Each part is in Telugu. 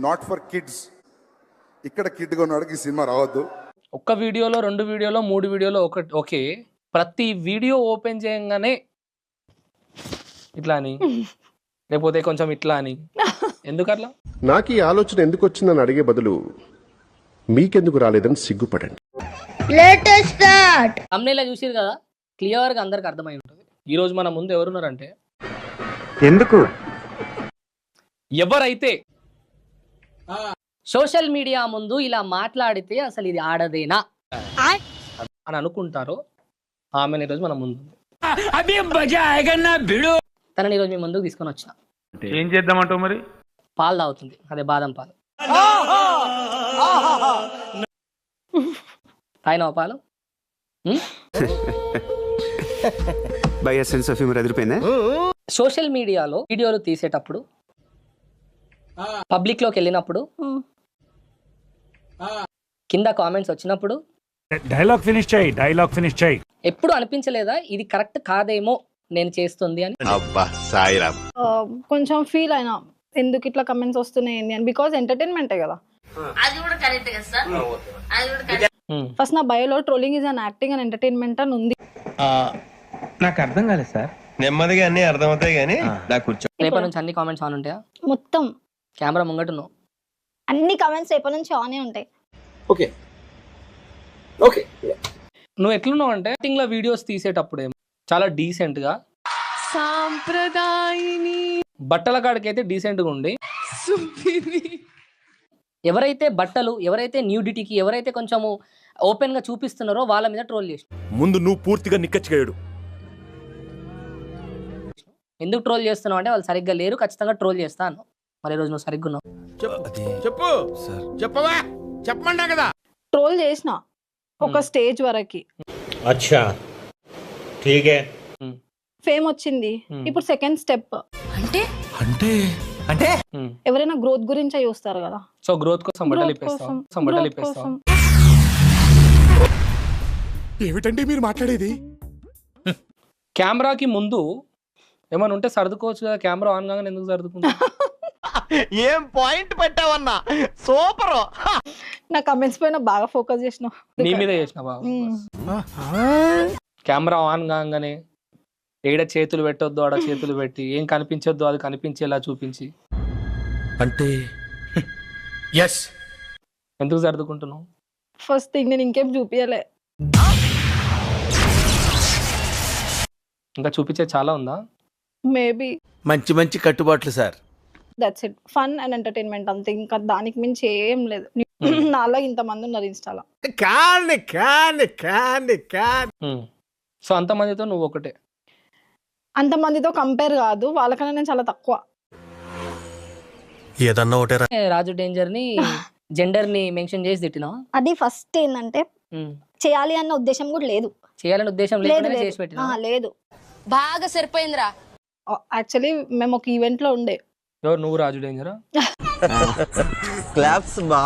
Not for kids. ఇక్కడ కిడ్ కొన్నాడికి ఈ సినిమా రావద్దు. ఒక్క వీడియోలో 2 వీడియోలో 3 వీడియోలో ఓకే, ప్రతి వీడియో ఓపెన్ చేయగానే ఇట్లా అని లేకపోతే కొంచెం ఇట్లా అని ఎందుకు అట్లా? నాకు ఈ ఆలోచన ఎందుకు వచ్చిందని అడిగే బదులు మీకెందుకు రాలేదని సిగ్గుపడండి. తమ్నేలా చూసిరు కదా, క్లియర్ గా అందరికి అర్థమై ఉంటుంది. ఈ రోజు మన ముందు ఎవరున్నారంటే, ఎందుకు ఎవరైతే సోషల్ మీడియా ముందు ఇలా మాట్లాడితే అసలు ఇది ఆడదేనా అని అనుకుంటారో ఆమెను ఈరోజు మన ముందు ఉంది. తనని ఈరోజు మీ ముందుకు తీసుకొని వచ్చిన. ఏం చేద్దామంటావు మరి? పాలు తాగుతుంది, అదే బాదం పాలు. తాగినావా పాలు? బై సెన్స్ ఆఫ్ హ్యూమర్ అదిరిపోయిందా? సోషల్ మీడియాలో వీడియోలు తీసేటప్పుడు, పబ్లిక్ లోకి వెళ్ళినప్పుడు, కింద కామెంట్స్ వచ్చినప్పుడు డైలాగ్ ఫినిష్ చేయి. ఎప్పుడు అనిపించలేదా ఇది కరెక్ట్ కాదేమో నేను చేస్తుంది అని? అబ్బా సాయిరామ్. కొంచెం ఫీల్ అయినా ఎందుకు ఇట్లా కమెంట్స్ వస్తున్నాయి అని, బికాస్ ఎంటర్టైన్మెంటే కదా. ఫస్ట్ నా బయోలో trolling is an acting and entertainment అని ఉంది. నాకు అర్థం కాలేదు సార్. నెమ్మదిగా అన్ని అర్థమవుతాయి కానీ నాకు కూర్చో. రేపటి నుంచి అన్ని కామెంట్స్ ఆన్ ఉంటాయా? మొత్తం కెమెరా ముంగటున్నావు, అన్ని కమెంట్స్ రేపటి నుంచి ఆనే ఉంటాయి. నువ్వు ఎట్లున్నావు అంటే, యాక్టింగ్ లో వీడియోస్ తీసేటప్పుడు ఏమో చాలా డీసెంట్ గా, సాంప్రదాయిని బట్టల కాడికైతే డీసెంట్ గా ఉండి, ఎవరైతే బట్టలు, ఎవరైతే న్యూడిటీకి, ఎవరైతే కొంచెము ఓపెన్ గా చూపిస్తున్నారో వాళ్ళ మీద ట్రోల్ చేసిన. ముందు నువ్వు పూర్తిగా నిక్కచ్చిగాడు. ఎందుకు ట్రోల్ చేస్తున్నావు అంటే వాళ్ళు సరిగ్గా లేరు, ఖచ్చితంగా ట్రోల్ చేస్తాను. మరి ఈ రోజు నువ్వు సరిగ్గా ఉన్నావు. చెప్పు చెప్పవా, చెప్పమన్నా కదా. ట్రోల్ చేసిన ఒక స్టేజ్ వరకి. అచ్చా ఠీకే. ఫేమ్ వచ్చింది, ఇప్పుడు సెకండ్ స్టెప్. అంటే ఎవరైనా గ్రోత్ గురించే చూస్తారు కదా. సో గ్రోత్ కోసం బట్టలు ఇప్పేస్తాం. ఏమిటండి మీరు మాట్లాడేది? కెమెరాకి ముందు ఏమైనా ఉంటే సర్దుకోవచ్చు కదా, కెమెరా ఆన్ కాగానే ఎందుకు సర్దుకుంటా? ఏం పాయింట్ పెట్టావన్నా, సూపర్. నా కమెంట్స్ పైన బాగా ఫోకస్ చేసిన. నీ మీద చేసిన బాబు. కెమెరా ఆన్ కాగానే ఏడ చేతులు పెట్టొద్దు ఆడ చేతులు పెట్టి, ఏం కనిపించొద్దు అది కనిపించేలా చూపించి అంటే ఎందుకు సర్దుకుంటున్నావు? ఫస్ట్ థింగ్ నేను ఇంకేం చూపించలే. ఇంకా చూపించే చాలా ఉందా? మేబీ మంచి కట్టుబాట్లు sir. That's it, fun and entertainment అంతే, ఇంకా దానికి మించి ఏం లేదు. నాలో ఇంతమంది ఉన్నారు ఇన్స్టాలో. సో అంతమందితో నువ్వు ఒకటే? అంతమందితో కంపేర్ కాదు, వాళ్ళకన్నా నేను చాలా తక్కువ. ఏదన్నా ఒకటే. రాజు డేంజర్ ని జెండర్ ని మెన్షన్ చేసి తిట్టినా. అది ఫస్ట్ ఏంటంటే చేయాలి అన్న ఉద్దేశం కూడా లేదు, చేయాలని ఉద్దేశం లేకుండా చేసి పెట్టినా. లేదు, బాగా సరిపోయిందిరా. యాక్చువల్లీ మేము ఒక ఈవెంట్ లో ఉండే. ఎవరు నువ్వు? రాజు డేంజరా? క్లాప్స్ బా.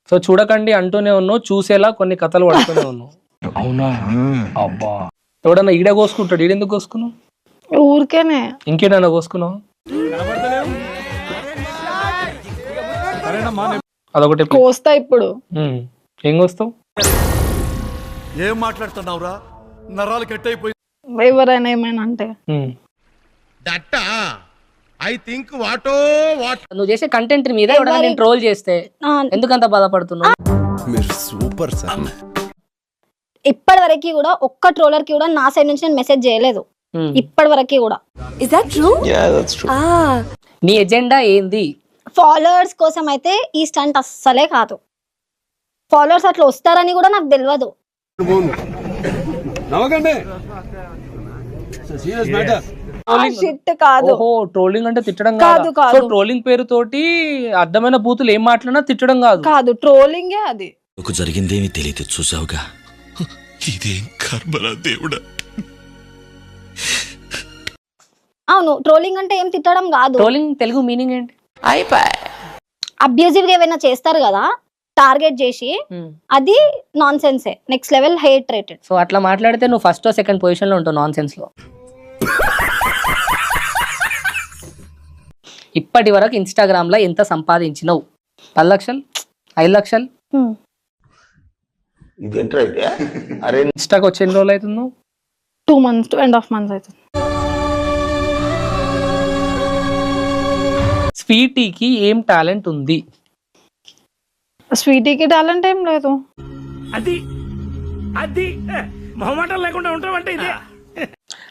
సో చూడకండి అంటూనే ఉన్నావు, చూసేలా కొన్ని కథలు పడుతూనే ఉన్నావు. అవునా? అబ్బా, ఎవడన్నా ఈడ కోసుకుంటాడు, ఈడెందుకు కోసుకున్నావు? ఊరికేనే. ఇంకేడన్నా కోసుకున్నావు? అదొకటి కోస్తా ఇప్పుడు. ఏం కోస్తావు? ఏం మాట్లాడుతున్నావురా, నరాలు కట్ అయిపోయి. ఎవరైనా ఏమైనా అంటే నువ్వు చేసే కంటెంట్ మీద ఎవరైనా నేను ట్రోల్ చేస్తే ఎందుకంత బాధపడుతున్నావు? మీరు సూపర్ సార్. ఇప్పటి వరకు కూడా ఒక్క ట్రోలర్ కి కూడా నా సైడ్ నుంచి నేను మెసేజ్ చేయలేదు, ఇప్పటి వరకు కూడా. Is that true? Yeah, that's true. నీ ఎజెండా ఏంది? ఫాలోవర్స్ కోసం అయితే ఈ స్టంట్ అస్సలే కాదు. ఫాలోవర్స్ అట్లా వస్తారని కూడా నాకు తెలియదు. కాదు, ట్రోలింగ్ అంటే తిట్టడం కాదు. సో ట్రోలింగ్ పేరుతోటి అర్థమైన బూతులు ఏం మాట్లాడినా తిట్టడం కాదు, ట్రోలింగే అది. జరిగిందేమీ తెలియదు చూసావుగా, ఇదేం కర్మరా దేవుడా. అవును, ట్రోలింగ్ అంటే ఏం తిట్టడం కాదు. ట్రోలింగ్ తెలుగు మీనింగ్ ఏంటి? అబ్యూజివ్ గా ఏమైనా చేస్తారు కదా టార్గెట్ చేసి, అది నాన్ సెన్సే, next level hate rated. So అట్లా మాట్లాడితే నువ్వు ఫస్ట్ సెకండ్ పొజిషన్ లో ఉంటావు నాన్ సెన్స్ లో. ఇప్పటి వరకు ఇన్స్టాగ్రామ్ లో ఎంత సంపాదించినావు? 10 లక్షలు, 5 లక్షలు? ఇన్స్టాకి వచ్చి ఎన్ని రోజులు అవుతుంది? 2 months, 2.5 months అవుతుంది. స్వీటీకి ఏం టాలెంట్ ఉంది? స్వీటీకి టాలెంట్ ఏం లేదు. అది అది మొహమాటం లేకుండా ఉంటామంటే ఇదే.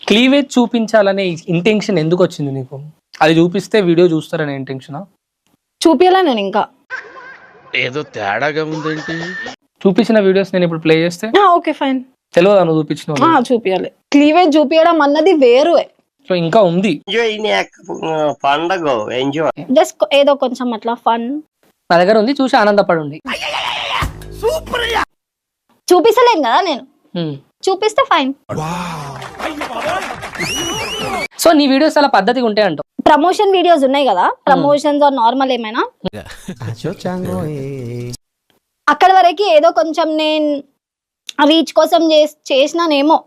క్లీవేజ్ చూపించాలనే ఇంటెన్షన్ ఎందుకు వచ్చింది నీకు? అది చూపిస్తే వీడియో చూస్తారనే ఇంటెన్షనా? చూపియాలా నేను ఇంకా? ఏదో తేడాగా ఉందేంటి? చూపించిన వీడియోస్ నేను ఇప్పుడు ప్లే చేస్తే ఓకే ఫైన్. తెలియదా నువ్వు చూపించిన? చూపియాలి. క్లీవేజ్ చూపియడం అన్నది వేరు. సో ఇంకా ఉంది జస్ట్ ఏదో కొంచెం అట్లా ఫన్ నా దగ్గర ఉంది, చూసి ఆనందపడండి. చూపిస్తలేను కదా నేను, చూపిస్తే ఫైన్. సో నీ వీడియోస్ అలా పద్ధతిగా ఉంటాయి అంటావు. ప్రమోషన్ వీడియోస్ ఉన్నాయి కదా, ప్రమోషన్స్ ఆర్ నార్మల్ ఏమైనా అక్కడ వరకు ఏదో కొంచెం నేను రీచ్ కోసం చేసినానేమో.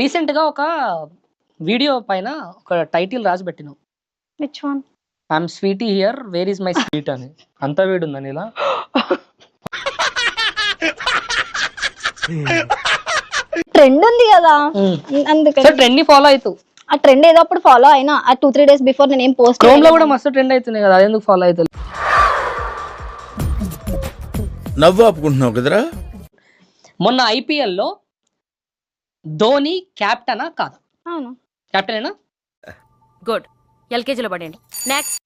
రీసెంట్ గా ఒక వీడియో పైన ఒక టైటిల్ రాసి పెట్టినావు. Which one? I'm sweety here, where is my sweet అని. అంతా వీడు ఉందని ఇలా ట్రెండ్ ఉంది కదా, అందుకని ట్రెండ్ ని ఫాలో అవుతావు. ఆ ట్రెండ్ ఏదో అప్పుడు ఫాలో అయినా. ఆ 2-3 days బిఫోర్ నేను ఏం పోస్ట్ క్రోమ్ లో కూడా మస్తు ట్రెండ్ అవుతున్నాయి కదా, అదెందుకు ఫాలో అవుతుంది? నవ్వు ఆపుకుంటున్నావు కదరా. మొన్న ఐపీఎల్ లో ధోని క్యాప్టెనా కాదా? అవును, క్యాప్టెనేనా? గుడ్, ఎల్కేజీలో పడండి. నెక్స్ట్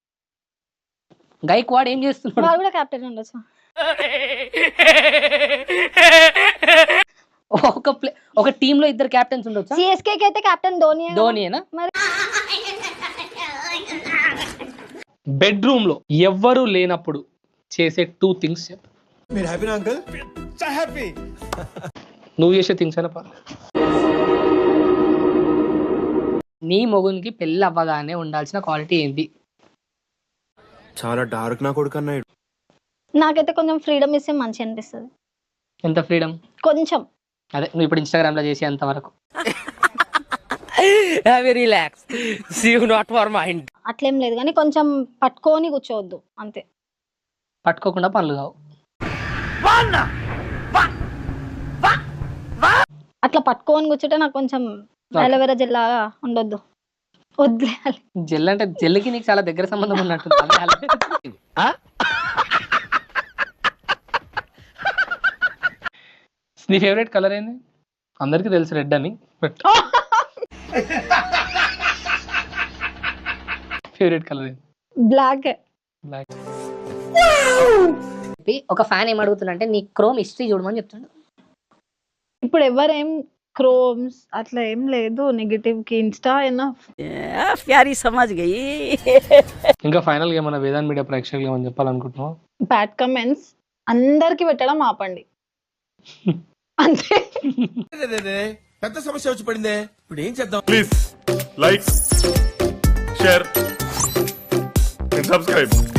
గైక్వాడ్ ఏం చేస్తున్నాడు? వాళ్ళు కూడా కెప్టెన్ ఉండొచ్చు. ఒక టీమ్ లో ఇద్దరు కెప్టెన్స్ ఉండొచ్చా? సిఎస్కే కి అయితే కెప్టెన్ ధోనియేనా? మరి బెడ్రూమ్ లో ఎవ్వరు లేనప్పుడు చేసే 2 things చెప్పు. నువ్వు చేసే థింగ్స్ అయినా నీ మొగునికి పెళ్ళి అవ్వగానే ఉండాల్సిన క్వాలిటీ ఏంటి? చాలా డార్క్ నా కొడుకు అన్నాడు. నాకైతే కొంచెం ఫ్రీడమ్ ఇస్తే మంచి అనిపిస్తుంది. ఎంత ఫ్రీడమ్? కొంచెం. అదే నువ్వు ఇప్పుడు ఇన్స్టాగ్రామ్ లో చేసేంత వరకు. Relax, not for mind. అట్లేం లేదు కానీ కొంచెం పట్టుకొని కూర్చోవద్దు అంతే. పట్టుకోకుండా పనులు కావు. అట్లా పట్టుకొని కూర్చుంటే నాకు కొంచెం అలోవెరా జెల్ లాగా ఉండొద్దు, వదిలేయాలి. జెల్ అంటే జెల్కి నీకు చాలా దగ్గర సంబంధం ఉన్నట్టు. నీ ఫేవరెట్ కలర్ ఏంది? అందరికి తెలుసు రెడ్ అని. ఫేవరెట్ కలర్ ఏంది? బ్లాక్. బ్లాక్. ఒక ఫ్యాన్ ఏం అడుగుతుందంటే నీ క్రోమ్ హిస్టరీ చూడమని చెప్తుండు. ఇప్పుడు ఎవరేం క్రోమ్స్ అట్లా ఏం లేదు నెగటివ్ కి. ఇన్స్టా ప్యారీ సమాజ్ గయి. ఇంకా ఫైనల్ గా ఏమన్నా వేదాంత్ మీడియా ప్రేక్షకులు ఏమని చెప్పాలనుకుంటున్నావు? బ్యాడ్ కమెంట్స్ అందరికి పెట్టడం ఆపండి అంతే. పెద్ద సమస్య వచ్చి పడిందే, ఇప్పుడు ఏం చేద్దాం? Please like, share and subscribe.